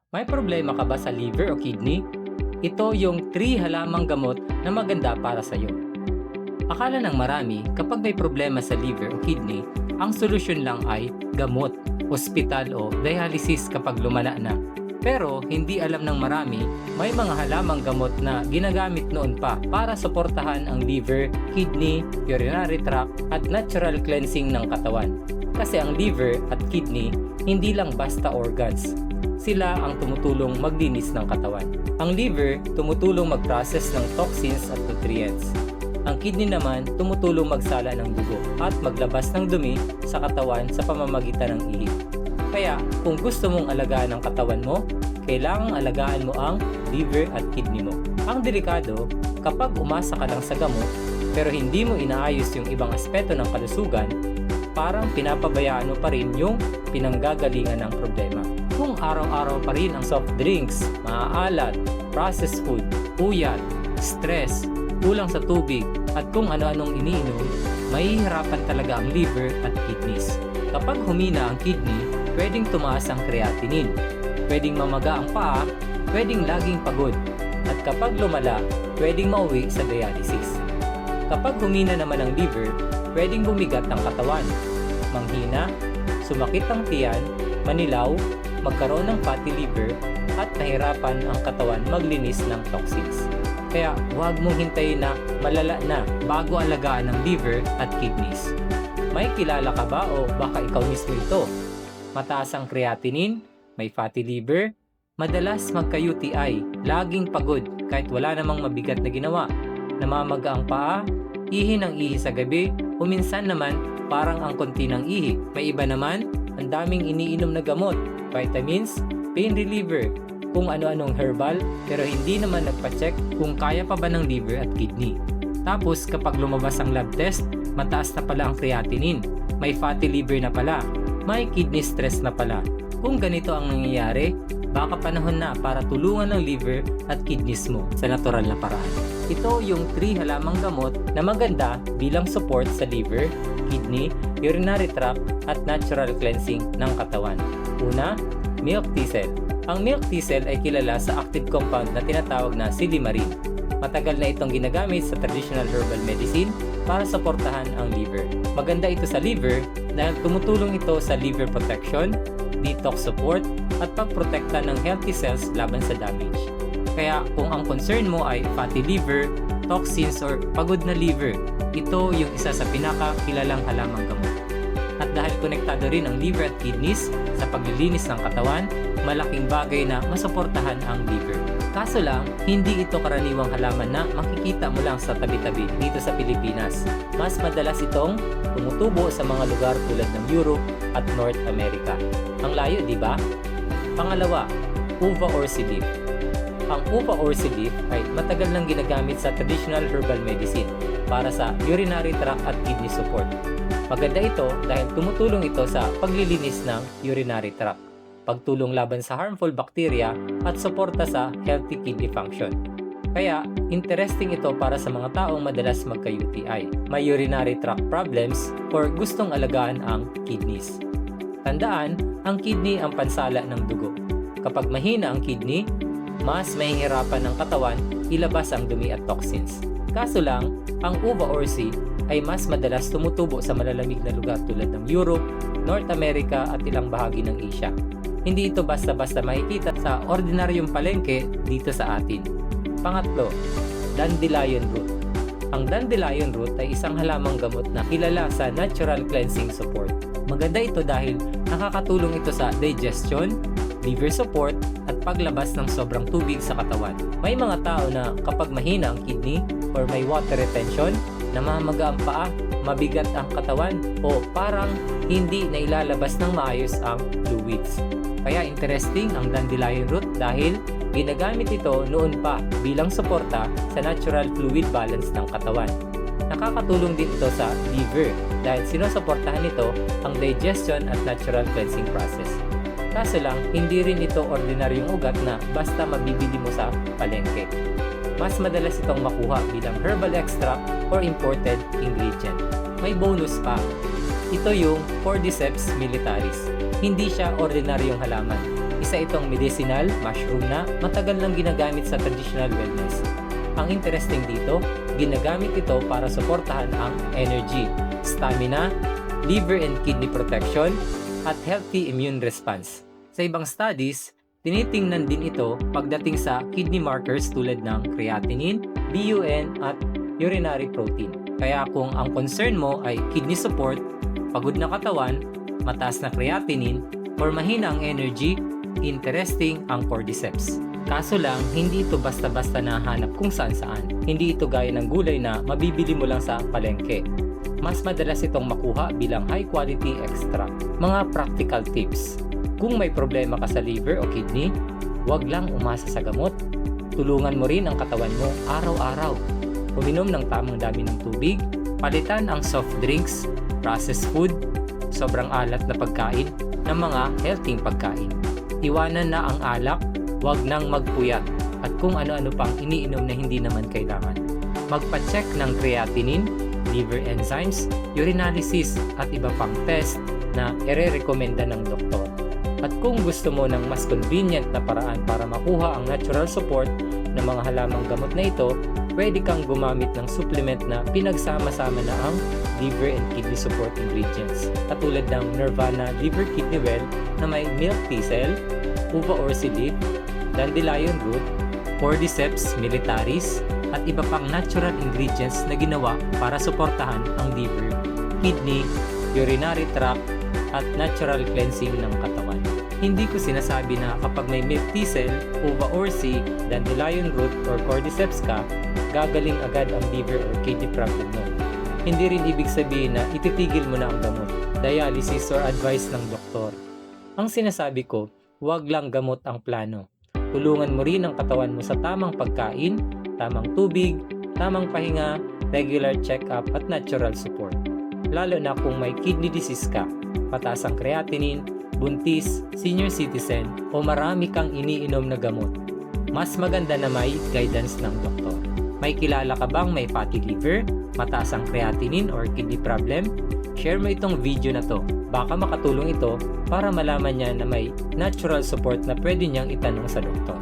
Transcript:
May problema ka ba sa liver o kidney? Ito yung 3 halamang gamot na maganda para sa iyo. Akala ng marami, kapag may problema sa liver o kidney, ang solusyon lang ay gamot, ospital o dialysis kapag lumala na. Pero hindi alam ng marami, may mga halamang gamot na ginagamit noon pa para suportahan ang liver, kidney, urinary tract at natural cleansing ng katawan. Kasi ang liver at kidney hindi lang basta organs. Sila ang tumutulong maglinis ng katawan. Ang liver tumutulong mag-process ng toxins at nutrients. Ang kidney naman tumutulong magsala ng dugo at maglabas ng dumi sa katawan sa pamamagitan ng ihi. Kaya kung gusto mong alagaan ang katawan mo, kailangang alagaan mo ang liver at kidney mo. Ang delikado, kapag umasa ka lang sa gamot pero hindi mo inaayos yung ibang aspeto ng kalusugan, parang pinapabayaan mo pa rin yung pinanggagalingan ng problema. Kung araw-araw pa rin ang soft drinks, maaalat, processed food, puyat, stress, kulang sa tubig, at kung ano-anong iniinom, mahihirapan talaga ang liver at kidneys. Kapag humina ang kidney, pwedeng tumaas ang creatinine, pwedeng mamaga ang paa, pwedeng laging pagod, at kapag lumala, pwedeng mauwi sa dialysis. Kapag humina naman ang liver, pwedeng bumigat ang katawan, manghina, sumakit ang tiyan, manilaw, magkaroon ng fatty liver, at mahirapan ang katawan maglinis ng toxins. Kaya huwag mong hintayin na malala na bago alagaan ang liver at kidneys. May kilala ka ba o baka ikaw mismo ito? Mataas ang creatinine, may fatty liver, madalas magka-UTI, laging pagod kahit wala namang mabigat na ginawa, namamaga ang paa, ihi ng ihi sa gabi, o minsan naman parang ang konti ng ihi. May iba naman, ang daming iniinom na gamot, vitamins, pain reliever, kung ano-anong herbal, pero hindi naman nagpa-check kung kaya pa ba ng liver at kidney. Tapos kapag lumabas ang lab test, mataas na pala ang creatinine, may fatty liver na pala, may kidney stress na pala. Kung ganito ang nangyayari, baka panahon na para tulungan ng liver at kidneys mo sa natural na paraan. Ito yung 3 halamang gamot na maganda bilang support sa liver, kidney, urinary tract at natural cleansing ng katawan. Una, milk thistle. Ang milk thistle ay kilala sa active compound na tinatawag na silymarin. Matagal na itong ginagamit sa traditional herbal medicine para suportahan ang liver. Maganda ito sa liver dahil tumutulong ito sa liver protection, detox support, at pagprotekta ng healthy cells laban sa damage. Kaya kung ang concern mo ay fatty liver, toxins, or pagod na liver, ito yung isa sa pinakakilalang halamang gamot. At dahil konektado rin ang liver at kidneys sa paglilinis ng katawan, malaking bagay na masuportahan ang liver. Kaso lang, hindi ito karaniwang halaman na makikita mo lang sa tabi-tabi dito sa Pilipinas. Mas madalas itong tumutubo sa mga lugar tulad ng Europe at North America. Ang layo, di ba? Pangalawa, uva ursi leaf. Ang uva ursi leaf ay matagal nang ginagamit sa traditional herbal medicine para sa urinary tract at kidney support. Maganda ito dahil tumutulong ito sa paglilinis ng urinary tract, pagtulong laban sa harmful bacteria at suporta sa healthy kidney function. Kaya, interesting ito para sa mga taong madalas magka-UTI, may urinary tract problems, or gustong alagaan ang kidneys. Tandaan, ang kidney ang pansala ng dugo. Kapag mahina ang kidney, mas mahihirapan ng katawan ilabas ang dumi at toxins. Kaso lang, ang uva ursi ay mas madalas tumutubo sa malalamig na lugar tulad ng Europe, North America at ilang bahagi ng Asia. Hindi ito basta-basta makikita sa ordinaryong palengke dito sa atin. Pangatlo, dandelion root. Ang dandelion root ay isang halamang gamot na kilala sa natural cleansing support. Maganda ito dahil nakakatulong ito sa digestion, liver support, at paglabas ng sobrang tubig sa katawan. May mga tao na kapag mahina ang kidney or may water retention, namamaga ang paa, mabigat ang katawan, o parang hindi na ilalabas ng maayos ang fluids. Kaya interesting ang dandelion root dahil ginagamit ito noon pa bilang suporta sa natural fluid balance ng katawan. Nakakatulong din ito sa liver dahil sinusuportahan nito ang digestion at natural cleansing process. Kaso lang, hindi rin ito ordinaryong ugat na basta mabibili mo sa palengke. Mas madalas itong makuha bilang herbal extract or imported ingredient. May bonus pa. Ito yung Cordyceps militaris. Hindi siya ordinaryong halaman. Isa itong medicinal, mushroom na matagal nang ginagamit sa traditional wellness. Ang interesting dito, ginagamit ito para suportahan ang energy, stamina, liver and kidney protection, at healthy immune response. Sa ibang studies, tinitingnan din ito pagdating sa kidney markers tulad ng creatinine, BUN at urinary protein. Kaya kung ang concern mo ay kidney support, pagod na katawan, mataas na creatinine, or mahina ang energy, interesting ang cordyceps. Kaso lang, hindi ito basta-basta nahanap kung saan-saan. Hindi ito gaya ng gulay na mabibili mo lang sa palengke. Mas madalas itong makuha bilang high-quality extract. Mga practical tips. Kung may problema ka sa liver o kidney, huwag lang umasa sa gamot. Tulungan mo rin ang katawan mo araw-araw. Uminom ng tamang dami ng tubig, palitan ang soft drinks, processed food, sobrang alat na pagkain, ng mga healthy pagkain. Iwanan na ang alak, huwag nang magpuyat, at kung ano-ano pang iniinom na hindi naman kailangan. Magpa-check ng creatinine, liver enzymes, urinalysis at iba pang test na ire-rekomenda ng doktor. At kung gusto mo ng mas convenient na paraan para makuha ang natural support ng mga halamang gamot na ito, pwede kang gumamit ng supplement na pinagsama-sama na ang liver and kidney support ingredients. Katulad ng Nirvana Liver Kidney Well na may milk thistle, uva ursi leaf, dandelion root, cordyceps militaris, at iba pang natural ingredients na ginawa para suportahan ang liver, kidney, urinary tract, at natural cleansing ng katawan. Hindi ko sinasabi na kapag may milk thistle, uva ursi, dandelion root, or cordyceps ka, gagaling agad ang liver or kidney problem mo. Hindi rin ibig sabihin na ititigil mo na ang gamot, dialysis or advice ng doktor. Ang sinasabi ko, huwag lang gamot ang plano. Tulungan mo rin ang katawan mo sa tamang pagkain, tamang tubig, tamang pahinga, regular check-up at natural support. Lalo na kung may kidney disease ka, mataas ang creatinine, buntis, senior citizen o marami kang iniinom na gamot. Mas maganda na may guidance ng doktor. May kilala ka bang may fatty liver, mataas ang creatinine or kidney problem? Share mo itong video na to. Baka makatulong ito para malaman niya na may natural support na pwede niyang itanong sa doktor.